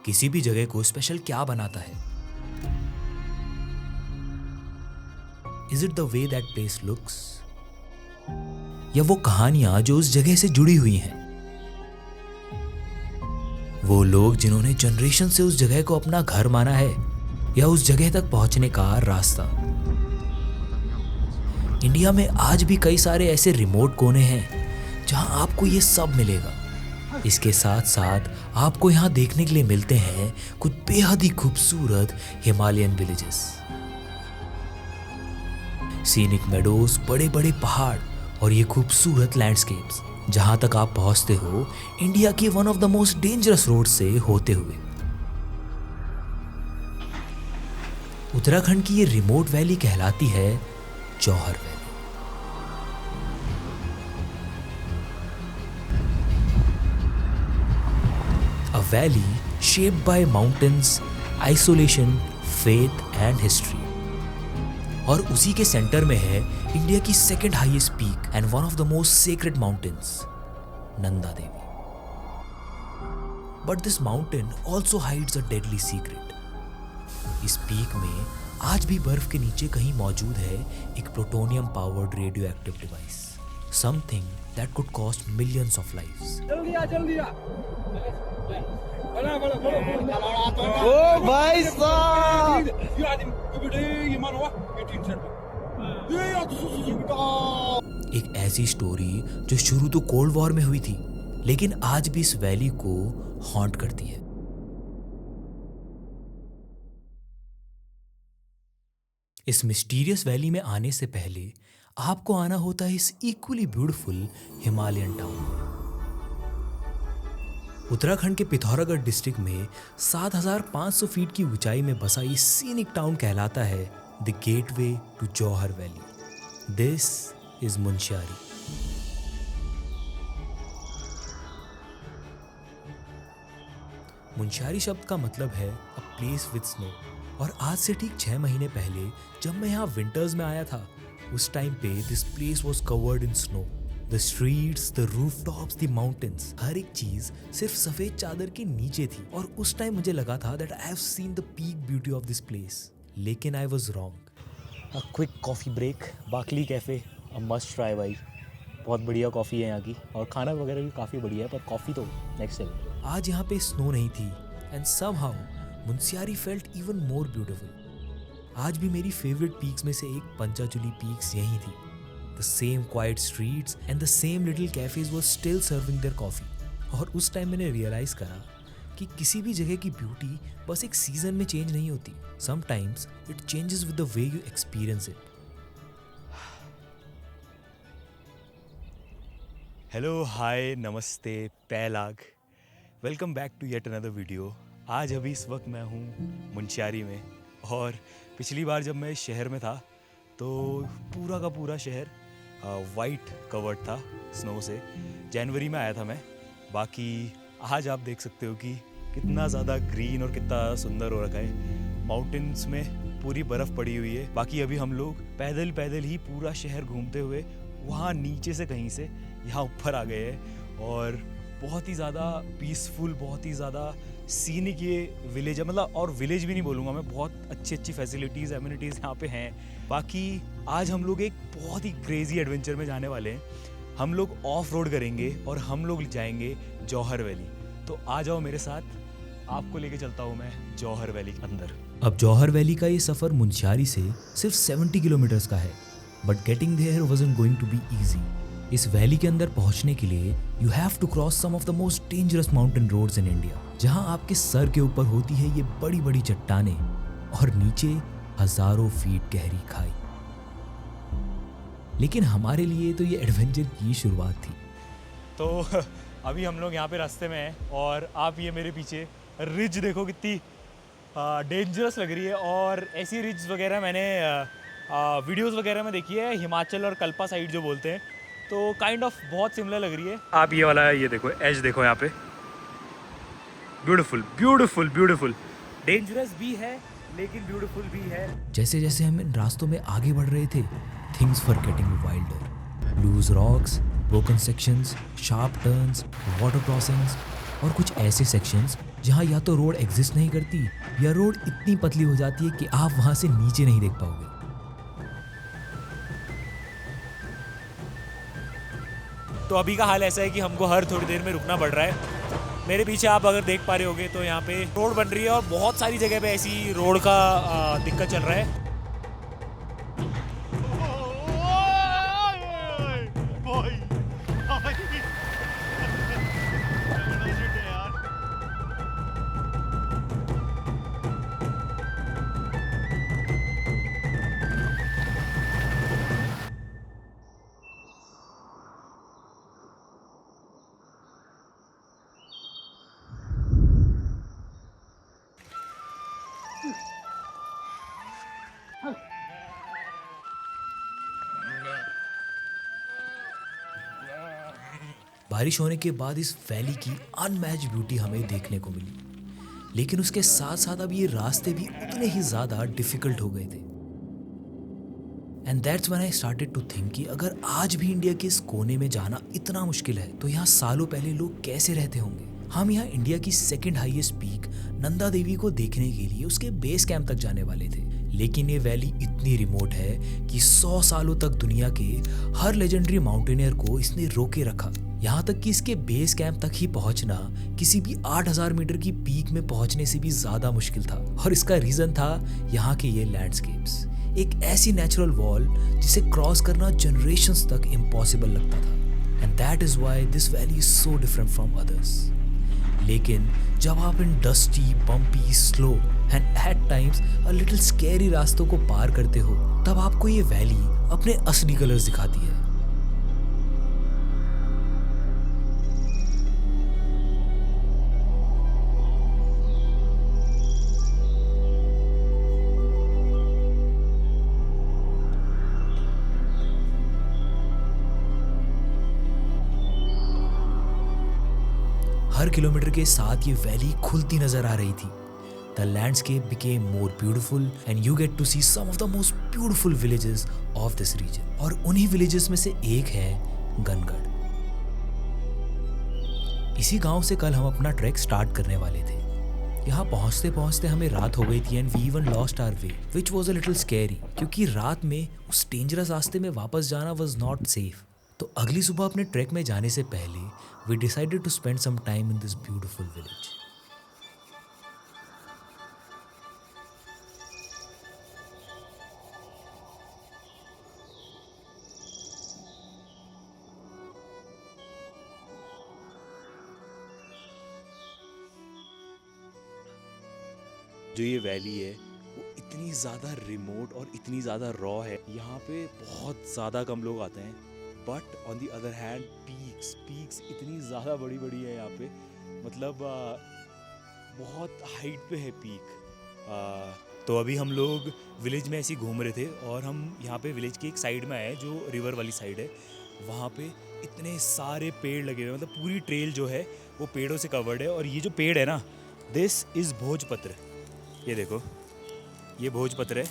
किसी भी जगह को स्पेशल क्या बनाता है? Is it the way that place looks, या वो कहानियां जो उस जगह से जुड़ी हुई हैं? वो लोग जिन्होंने जनरेशन से उस जगह को अपना घर माना है, या उस जगह तक पहुंचने का रास्ता? इंडिया में आज भी कई सारे ऐसे रिमोट कोने हैं जहां आपको ये सब मिलेगा। इसके साथ साथ आपको यहाँ देखने के लिए मिलते हैं कुछ बेहद ही खूबसूरत हिमालयन विलेजेस, सीनिक मेडोज, बड़े बड़े पहाड़ और ये खूबसूरत लैंडस्केप्स जहां तक आप पहुंचते हो इंडिया की one of the most dangerous road से होते हुए। उत्तराखंड की ये रिमोट वैली कहलाती है जौहर valley. A valley shaped by mountains, isolation, faith and history. और उसी के सेंटर में है इंडिया की second highest peak and one of the most sacred mountains, Nanda Devi. But this mountain also hides a deadly secret. इस peak में आज भी बर्फ के नीचे कहीं मौजूद है एक plutonium powered radio active device, something that could cost millions of lives. जल्दी आ। ओ भाई साहब, एक ऐसी स्टोरी जो शुरू तो कोल्ड वॉर में हुई थी, लेकिन आज भी इस वैली को हॉन्ट करती है। इस मिस्टीरियस वैली में आने से पहले आपको आना होता है इस इक्वली ब्यूटीफुल हिमालयन टाउन में। उत्तराखंड के पिथौरागढ़ डिस्ट्रिक्ट में 7,500 फीट की ऊंचाई में बसा ये सीनिक टाउन कहलाता है the gateway to Johar valley. This is Munsiyari. Munsiyari शब्द का मतलब है अ प्लेस विद स्नो। और आज से ठीक 6 महीने पहले जब मैं यहाँ विंटर्स में आया था, उस टाइम पे this place was covered in snow. The streets, the rooftops, the mountains, हर एक चीज सिर्फ सफेद चादर के नीचे थी। और उस टाइम मुझे लगा था that I have seen the peak beauty of this place, लेकिन I was wrong. A quick coffee break, Bakli cafe, a must try भाई। बहुत बढ़िया कॉफ़ी है यहाँ की, और खाना वगैरह भी काफ़ी बढ़िया है, पर कॉफ़ी तो नेक्स्ट लेवल। आज यहाँ पे स्नो नहीं थी and somehow Munsiyari felt even more beautiful. आज भी मेरी फेवरेट पीक्स में से एक पंचाचूली पीक्स यही थी। The same quiet streets and the same little cafes were still serving their coffee. और उस टाइम मैंने रियलाइज करा कि किसी भी जगह की ब्यूटी बस एक सीजन में चेंज नहीं होती। Sometimes it changes with the way you experience it. Hello, hi, नमस्ते, पैलाग। Welcome back to yet another video. आज अभी इस वक्त मैं हूँ मुंशियारी में, और पिछली बार जब मैं इस शहर में था तो पूरा का पूरा शहर वाइट कवर्ड था स्नो से। जनवरी में आया था मैं। बाकी आज आप देख सकते हो कि कितना ज़्यादा ग्रीन और कितना सुंदर हो रखा है। माउंटेन्स में पूरी बर्फ़ पड़ी हुई है। बाकी अभी हम लोग पैदल पैदल ही पूरा शहर घूमते हुए वहाँ नीचे से कहीं से यहाँ ऊपर आ गए हैं। और बहुत ही ज़्यादा पीसफुल, बहुत ही ज़्यादा सीनिक ये विलेज है। मतलब, और विलेज भी नहीं बोलूँगा मैं, बहुत अच्छी अच्छी फैसिलिटीज़, एमिनिटीज़ यहाँ पे हैं। बाकी आज हम लोग एक बहुत ही क्रेजी एडवेंचर में जाने वाले हैं। हम लोग ऑफ रोड करेंगे और हम लोग जाएंगे जौहर वैली। तो आ जाओ मेरे साथ, आपको लेके चलता हूँ मैं जौहर वैली के अंदर। अब जौहर वैली का ये सफ़र मुंशियारी से सिर्फ 70 किलोमीटर्स का है, but getting there wasn't going to be easy. इस वैली के अंदर पहुंचने के लिए you have to cross some of the most dangerous mountain roads in India, जहां आपके सर के ऊपर होती है ये बड़ी बड़ी चट्टानें और नीचे हजारों फीट गहरी खाई। लेकिन हमारे लिए तो ये एडवेंचर की शुरुआत थी। तो अभी हम लोग यहाँ पे रास्ते में हैं, और आप ये मेरे पीछे रिज देखो कितनी डेंजरस लग रही है। और ऐसी रिज वगैरह मैंने वीडियोस वगैरह में देखी है, हिमाचल और कल्पा साइड जो बोलते हैं, तो काइंड ऑफ बहुत सिमिलर लग रही है। आप ये वाला ये देखो, एज देखो यहाँ पे, ब्यूटीफुल ब्यूटीफुल ब्यूटीफुल। डेंजरस भी है लेकिन ब्यूटीफुल भी है। जैसे जैसे हम इन रास्तों में आगे बढ़ रहे थे, things were getting wilder. Loose rocks, broken sections, sharp turns, water crossings और कुछ ऐसे सेक्शंस जहाँ या तो रोड एग्जिस्ट नहीं करती या रोड इतनी पतली हो जाती है कि आप वहाँ से नीचे नहीं देख पाओगे। तो अभी का हाल ऐसा है कि हमको हर थोड़ी देर में रुकना पड़ रहा है। मेरे पीछे आप अगर देख पा रहे होगे तो यहाँ पे रोड बन रही है और बहुत सारी जगह पे ऐसी रोड का दिक्कत चल रहा है। बारिश होने के बाद इस वैली की अनमैच्ड ब्यूटी हमें देखने को मिली, लेकिन उसके साथ साथ अब ये रास्ते भी उतने ही ज़्यादा डिफ़िकल्ट हो गए थे। And that's when I started to think कि अगर आज भी इंडिया के इस कोने में जाना इतना मुश्किल है तो यहाँ सालों पहले लोग कैसे रहते होंगे। हम यहाँ इंडिया की second highest peak Nanda Devi को देखने के लिए उसके बेस कैंप तक जाने वाले थे, लेकिन ये वैली इतनी रिमोट है कि 100 सालों तक दुनिया के हर लेजेंडरी माउंटेनियर को इसने रोके रखा। यहाँ तक कि इसके बेस कैंप तक ही पहुंचना किसी भी 8000 मीटर की पीक में पहुंचने से भी ज्यादा मुश्किल था, और इसका रीजन था यहाँ के ये लैंडस्केप्स। एक ऐसी नेचुरल वॉल जिसे क्रॉस करना जनरेशंस तक इम्पॉसिबल लगता था। And that is why this valley is so different from others. लेकिन जब आप इन dusty, bumpy, slow and at times a little scary रास्तों को पार करते हो, तब आपको ये वैली अपने असली कलर्स दिखाती है। हर किलोमीटर के साथ ये वैली खुलती नजर आ रही थी। The landscape became more beautiful and you get to see some of the most beautiful villages of this region. और उन्हीं विलेजेस में से एक है गनगढ़। इसी गांव से कल हम अपना ट्रैक स्टार्ट करने वाले थे। यहाँ पहुँचते पहुँचते हमें रात हो गई थी and we even lost our way which was a little scary, क्योंकि रात में उस डेंजरस रास्ते में वापस जाना वॉज नॉट सेफ। तो अगली सुबह अपने ट्रैक में जाने से पहले we decided to spend some time in this beautiful village. जो ये वैली है वो इतनी ज़्यादा रिमोट और इतनी ज़्यादा रॉ है। यहाँ पे बहुत ज़्यादा कम लोग आते हैं, but on the other hand peaks इतनी ज़्यादा बड़ी बड़ी है यहाँ पे, मतलब बहुत हाइट पे है पीक। तो अभी हम लोग विलेज में ऐसे ही घूम रहे थे और हम यहाँ पे विलेज की एक साइड में आए जो रिवर वाली साइड है। वहाँ पे इतने सारे पेड़ लगे हुए हैं, मतलब पूरी ट्रेल जो है वो पेड़ों से कवर्ड है। और ये जो पेड़ है ना, दिस इज़ भोजपत्र। ये देखो, ये भोजपत्र है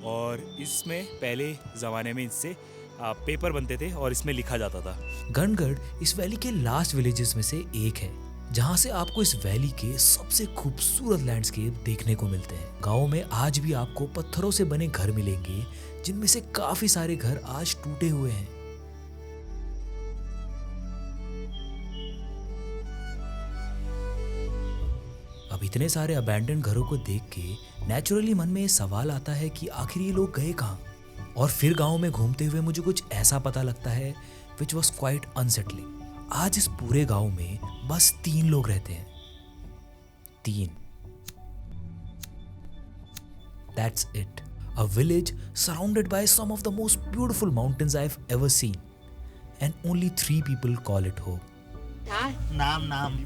और इसमें पहले ज़माने में इससे पेपर बनते थे और इसमें लिखा जाता था। गनगढ़ इस वैली के लास्ट विलेजेस में से एक है जहाँ से आपको इस वैली के सबसे खूबसूरत लैंडस्केप देखने को मिलते हैं। गाँव में आज भी आपको पत्थरों से बने घर मिलेंगे, जिनमें से काफी सारे घर आज टूटे हुए हैं। अब इतने सारे अबैंडन घरों को देख के नेचुरली मन में ये सवाल आता है कि आखिर ये लोग गए कहाँ। और फिर गांव में घूमते हुए मुझे कुछ ऐसा पता लगता है विच वॉज क्वाइट अनसेटलिंग। आज इस पूरे गांव में बस 3 लोग रहते हैं। 3। That's it. A village surrounded by some of the most beautiful mountains I've ever seen. And only 3 people call it home. नाम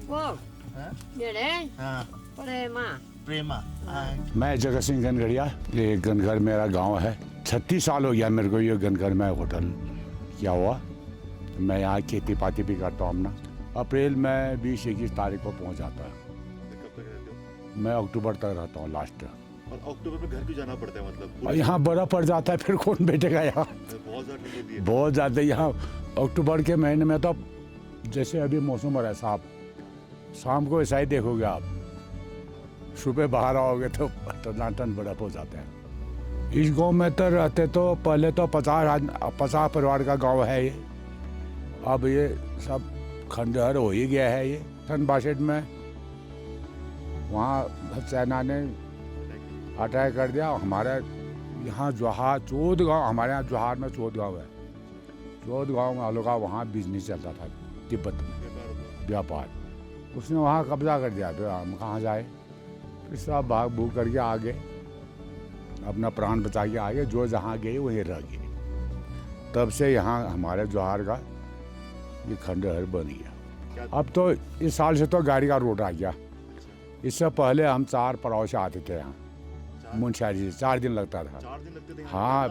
Wow. हाँ? Dede. हाँ, Prema. प्रेमा हाँ, मैं जगत सिंह गनगढ़िया। ये गनगढ़ मेरा गांव है। 36 साल हो गया मेरे को ये गनगढ़ में होटल क्या हुआ। मैं यहाँ खेती पाती भी करता हूँ अपना। अप्रैल में 20-21 तारीख को पहुँच जाता है। कब तक रहते हो? मैं अक्टूबर तक रहता हूँ लास्ट। और अक्टूबर में घर क्यों जाना पड़ता है, मतलब और यहाँ बर्फ़ पड़ जाता है, फिर कौन बैठेगा यहाँ। बहुत ज़्यादा ठंड होती है। बहुत ज़्यादा यहाँ अक्टूबर के महीने में तो जैसे अभी मौसम हो रहा है साहब, शाम को ऐसा ही देखोगे आप, सुबह बाहर आओगे तो टनाटन बर्फ हो जाते हैं। इस गांव में तो रहते तो पहले तो 50 परिवार का गांव है ये। अब ये सब खंडहर हो ही गया है। ये सन 62 में वहाँ सेना ने अटैक कर दिया। हमारे यहाँ जोहार 14 गाँव, हमारे यहाँ जोहार में 14 गाँव है। 14 गाँव वालों का वहाँ बिजनेस चलता था, तिब्बत में व्यापार। उसने वहाँ कब्जा कर दिया। तो हम कहाँ जाए, फिर सब भाग भूग करके आगे अपना प्राण बचा के आगे, जो जहाँ गए वहीं रह गए। तब से यहाँ हमारे जोहार का ये खंडहर बन गया। अब तो इस साल से तो गाड़ी का रोड आ गया। इससे पहले हम 4 पड़ाव से आते थे यहाँ मुंशियारी से। 4 दिन लगता था। 4 दिन लगते थे? हाँ,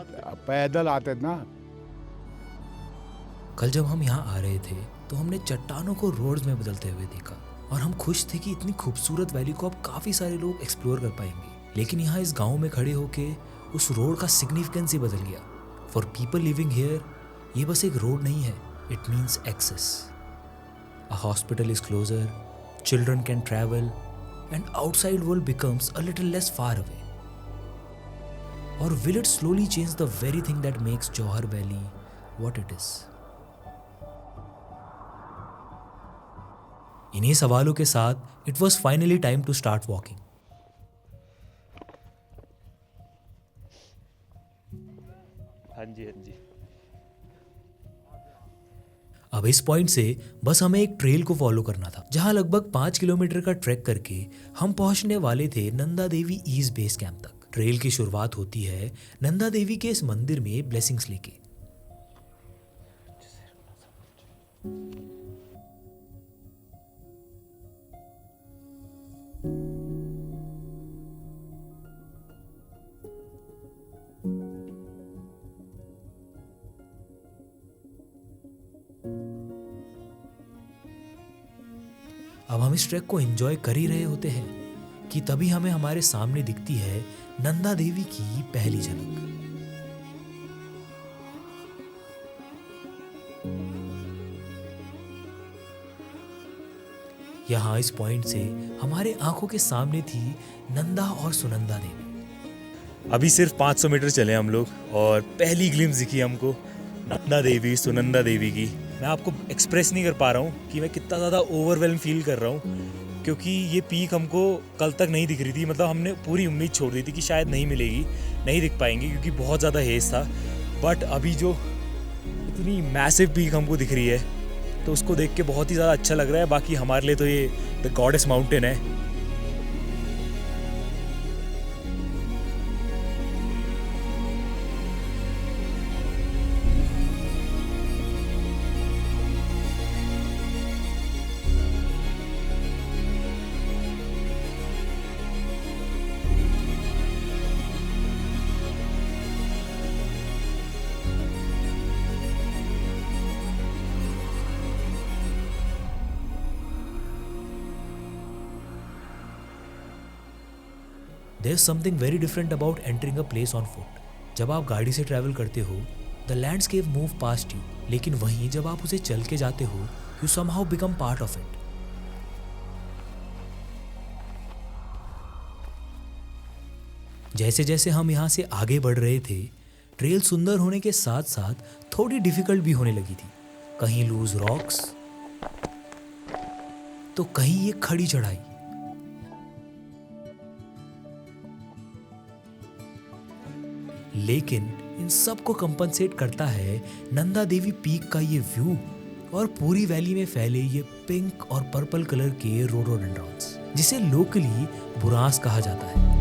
पैदल आते थे ना। कल जब हम यहाँ आ रहे थे तो हमने चट्टानों को रोड्स में बदलते हुए देखा और हम खुश थे कि इतनी खूबसूरत वैली को अब काफ़ी सारे लोग एक्सप्लोर कर पाएंगे। लेकिन यहाँ इस गांव में खड़े होके उस रोड का सिग्निफिकेंस ही बदल गया। फॉर पीपल लिविंग हियर ये बस एक रोड नहीं है, it means access. A hospital is closer, children can travel and outside world becomes a little less far away. और will it slowly change the very thing that makes Johar valley what it is. इन्हीं सवालों के साथ it was finally time to start walking. हाँ जी, हाँ जी। अब इस पॉइंट से बस हमें एक ट्रेल को फॉलो करना था, जहां लगभग 5 किलोमीटर का ट्रैक करके हम पहुंचने वाले थे Nanda Devi east base camp तक। ट्रेल की शुरुआत होती है नंदा देवी के इस मंदिर में ब्लेसिंग्स लेके। अब हम इस ट्रैक को एंजॉय कर ही रहे होते हैं कि तभी हमें हमारे सामने दिखती है नंदा देवी की पहली झलक। यहां इस पॉइंट से हमारे आंखों के सामने थी नंदा और सुनंदा देवी। अभी सिर्फ 500 मीटर चले हम लोग और पहली ग्लिम्स दिखी हमको नंदा देवी, सुनंदा देवी की। मैं आपको एक्सप्रेस नहीं कर पा रहा हूँ कि मैं कितना ज़्यादा ओवरवेल्म फील कर रहा हूँ, क्योंकि ये पीक हमको कल तक नहीं दिख रही थी। मतलब हमने पूरी उम्मीद छोड़ दी थी कि शायद नहीं मिलेगी, नहीं दिख पाएंगे क्योंकि बहुत ज़्यादा हेज था। बट अभी जो इतनी मैसिव पीक हमको दिख रही है तो उसको देख के बहुत ही ज़्यादा अच्छा लग रहा है। बाकी हमारे लिए तो ये द गॉडेस माउंटेन है। There's something very different about entering a place on foot. जब आप गाड़ी से ट्रैवल करते हो, the landscape move past you. लेकिन वहीं जब आप उसे चल के जाते हो, you somehow become part of it. जैसे जैसे हम यहाँ से आगे बढ़ रहे थे, ट्रेल सुंदर होने के साथ साथ थोड़ी डिफिकल्ट भी होने लगी थी। कहीं लूज रॉक्स तो कहीं ये खड़ी चढ़ाई। लेकिन इन सब को कंपनसेट करता है नंदा देवी पीक का ये व्यू और पूरी वैली में फैले ये पिंक और पर्पल कलर के रोडोडेंड्रॉन्स, जिसे लोकली बुरांस कहा जाता है।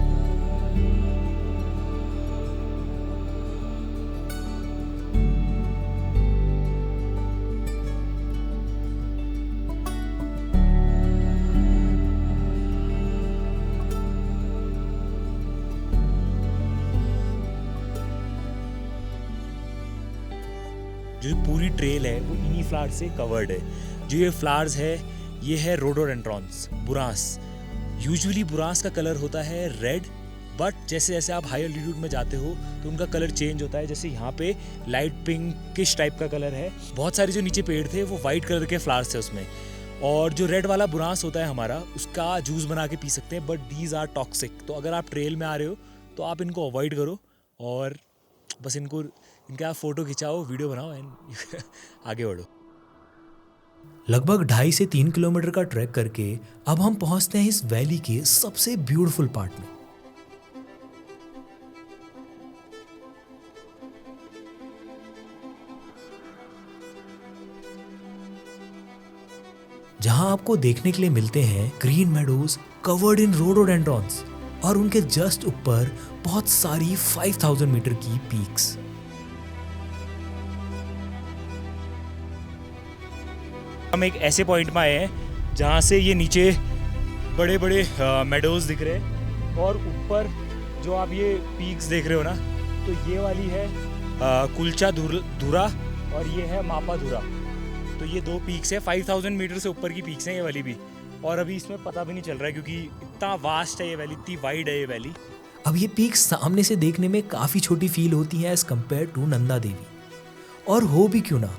जो पूरी ट्रेल है वो इन्हीं फ्लावर्स से कवर्ड है। जो ये फ्लावर्स है ये है रोडोडेंड्रॉन्स, बुरांस। यूजुअली बुरांस का कलर होता है रेड, बट जैसे जैसे आप हाई एल्टीट्यूड में जाते हो तो उनका कलर चेंज होता है। जैसे यहाँ पे लाइट पिंकिश टाइप का कलर है। बहुत सारे जो नीचे पेड़ थे वो वाइट कलर के फ्लावर्स थे उसमें, और जो रेड वाला बुरांस होता है हमारा, उसका जूस बना के पी सकते हैं, बट दीज आर टॉक्सिक। तो अगर आप ट्रेल में आ रहे हो तो आप इनको अवॉइड करो और बस इनका आप फ़ोटो खिंचाओ, वीडियो बनाओ एंड आगे बढ़ो। लगभग 2.5 से 3 किलोमीटर का ट्रैक करके अब हम पहुंचते हैं इस वैली के सबसे ब्यूटीफुल पार्ट में। जहां आपको देखने के लिए मिलते हैं green meadows covered in rhododendrons और उनके जस्ट ऊपर बहुत सारी 5000 मीटर की पीक्स। हम एक ऐसे पॉइंट में आए हैं जहाँ से ये नीचे बड़े बड़े मेडोज दिख रहे हैं और ऊपर जो आप ये पीक्स देख रहे हो ना, तो ये वाली है कुलचा धुरा और ये है मापा धुरा। तो ये 2 पीक्स है, 5000 मीटर से ऊपर की पीक्स हैं ये वाली भी। और अभी इसमें पता भी नहीं चल रहा है क्योंकि इतना वास्ट है ये वैली, इतनी वाइड है ये वैली। अब ये पीक्स सामने से देखने में काफी छोटी फील होती हैं as compare to Nanda Devi, और हो भी क्यों ना,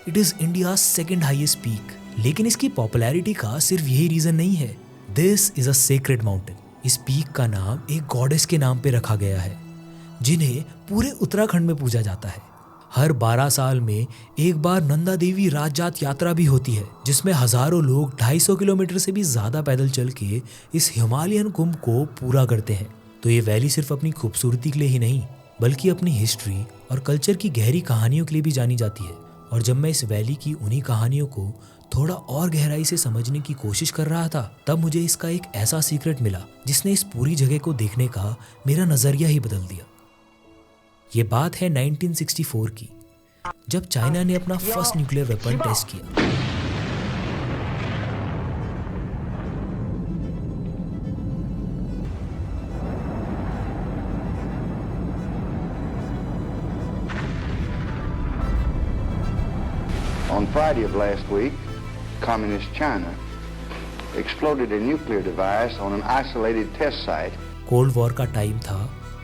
it is India second highest peak. लेकिन इसकी पॉपुलैरिटी का सिर्फ यही रीजन नहीं है। This is a sacred mountain. इस पीक का नाम एक गॉडेस के नाम पे रखा गया है जिन्हें पूरे उत्तराखंड में पूजा जाता है। हर 12 साल में एक बार नंदा देवी राजजात यात्रा भी होती है जिसमें हजारों लोग 250 किलोमीटर से भी ज्यादा पैदल चल के इस हिमालयन कुंभ को पूरा करते हैं। तो ये वैली सिर्फ अपनी खूबसूरती के लिए ही नहीं बल्कि अपनी हिस्ट्री और कल्चर की गहरी कहानियों के लिए भी जानी जाती है। और जब मैं इस वैली की उन्हीं कहानियों को थोड़ा और गहराई से समझने की कोशिश कर रहा था, तब मुझे इसका एक ऐसा सीक्रेट मिला जिसने इस पूरी जगह को देखने का मेरा नजरिया ही बदल दिया। ये बात है 1964 की, जब चाइना ने अपना फर्स्ट न्यूक्लियर वेपन टेस्ट किया। On Friday of last week, Communist China exploded a nuclear device on an isolated test site. Cold war का टाइम था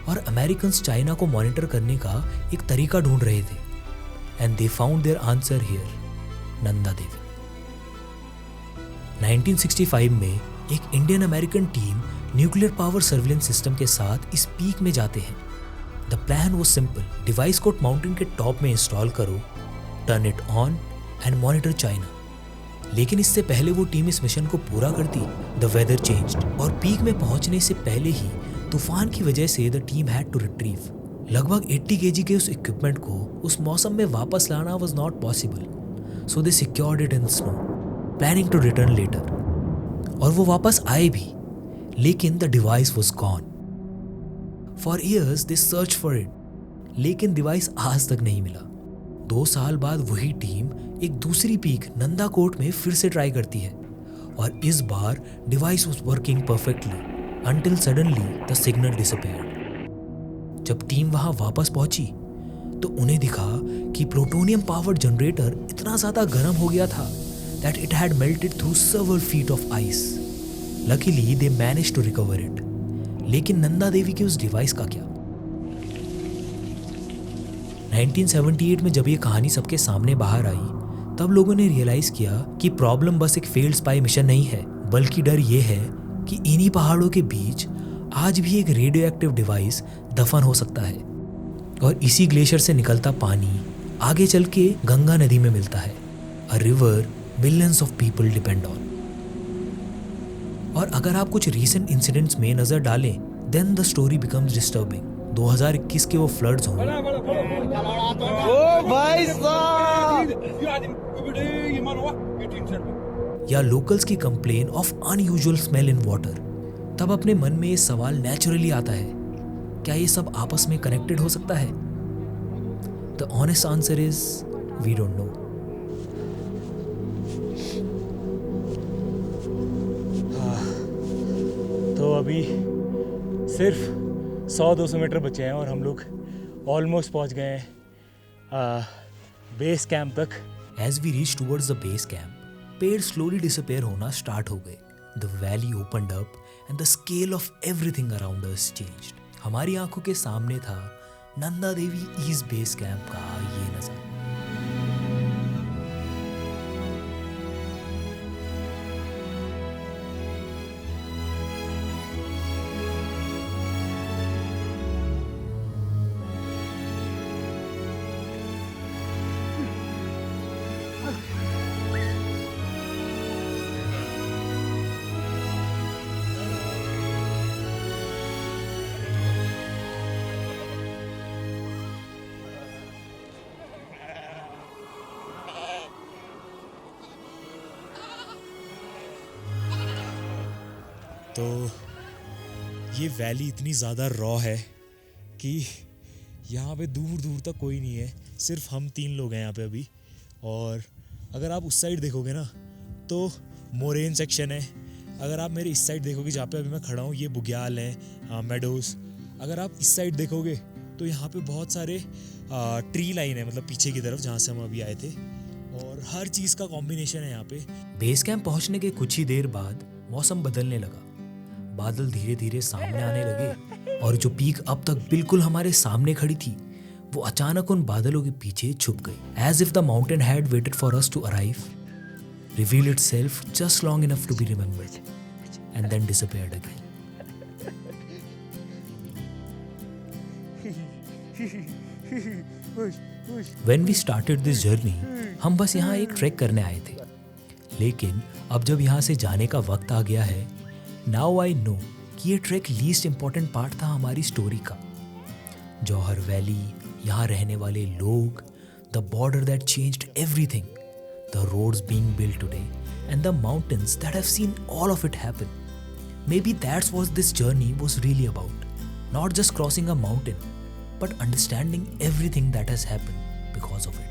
और अमेरिकन्स चाइना को मॉनिटर करने का एक तरीका ढूंढ रहे थे, and they found their answer here, Nanda Devi. 1965 में एक Indian American team nuclear power surveillance system के साथ इस पीक में जाते हैं। The plan was simple, device को माउंटेन के टॉप में इंस्टॉल करो, turn it on and monitor China. लेकिन इससे पहले वो टीम इस मिशन को पूरा करती, द वेदर चेंज्ड और पीक में पहुंचने से पहले ही तूफान की वजह से the team had to retrieve. लगभग 80 kg के उस इक्विपमेंट को उस मौसम में वापस लाना was not possible, so they secured it in snow, planning to return later. और वो वापस आए भी, लेकिन the device was gone. For years they search for it, लेकिन डिवाइस आज तक नहीं मिला। 2 साल बाद वही टीम एक दूसरी पीक नंदा कोट में फिर से ट्राई करती है और इस बार device was working perfectly until suddenly the signal disappeared। जब टीम वहां वापस पहुंची तो उन्हें दिखा कि प्लूटोनियम पावर्ड जनरेटर इतना ज्यादा गर्म हो गया था that it had melted through several feet of ice। Luckily they managed to recover it। लेकिन नंदा देवी के उस डिवाइस का क्या? 1978 में जब ये कहानी सबके सामने बाहर आई, तब लोगों ने रियलाइज किया कि प्रॉब्लम बस एक फेल्ड स्पाई मिशन नहीं है, बल्कि डर ये है कि इन्हीं पहाड़ों के बीच आज भी एक रेडियो एक्टिव डिवाइस दफन हो सकता है और इसी ग्लेशियर से निकलता पानी आगे चल के गंगा नदी में मिलता है, a river millions of people depend on. और अगर आप कुछ रीसेंट इंसिडेंट्स में नजर डालें, then the story becomes disturbing. 2021 के वो फ्लड्स हों ओ भाई साहब, या लोकल्स की complain of unusual smell in water, तब अपने मन में ये सवाल नेचुरली आता है, क्या ये सब आपस में कनेक्टेड हो सकता है? The honest answer is we don't know. तो अभी सिर्फ 100-200 मीटर बचे हैं और हम लोग ऑलमोस्ट पहुंच गए हैं बेस कैंप तक। As we reach towards the base camp, पेड़ स्लोली डिसअपेयर होना स्टार्ट हो गए। The valley opened up and the scale of everything around us changed. हमारी आंखों के सामने था Nanda Devi east base camp का ये नजारा। तो ये वैली इतनी ज़्यादा रॉ है कि यहाँ पे दूर दूर तक कोई नहीं है, सिर्फ हम 3 लोग हैं यहाँ पे अभी। और अगर आप उस साइड देखोगे ना तो मोरेन सेक्शन है। अगर आप मेरे इस साइड देखोगे जहाँ पे अभी मैं खड़ा हूँ, ये बुग्याल है, मेडोज। अगर आप इस साइड देखोगे तो यहाँ पे बहुत सारे ट्री लाइन है, मतलब पीछे की तरफ जहाँ से हम अभी आए थे। और हर चीज़ का कॉम्बिनेशन है यहाँ पे। बेस कैंप पहुंचने के कुछ ही देर बाद मौसम बदलने लगा, बादल धीरे धीरे सामने आने लगे और जो पीक अब तक बिल्कुल हमारे सामने खड़ी थी वो अचानक उन बादलों के पीछे छुप गई। As if the mountain had waited for us to arrive, revealed itself just long enough to be remembered and then disappeared again. When we started this journey, हम बस यहाँ एक ट्रैक करने आए थे, लेकिन अब जब यहाँ से जाने का वक्त आ गया है, now I know कि ये ट्रैक लीस्ट इम्पॉर्टेंट पार्ट था हमारी स्टोरी का। जौहर वैली, यहाँ रहने वाले लोग, the border that changed everything, the roads being built today, and the mountains that have seen all of it happen. Maybe that's what this journey was really about. Not just crossing a mountain, but understanding everything that has happened because of it.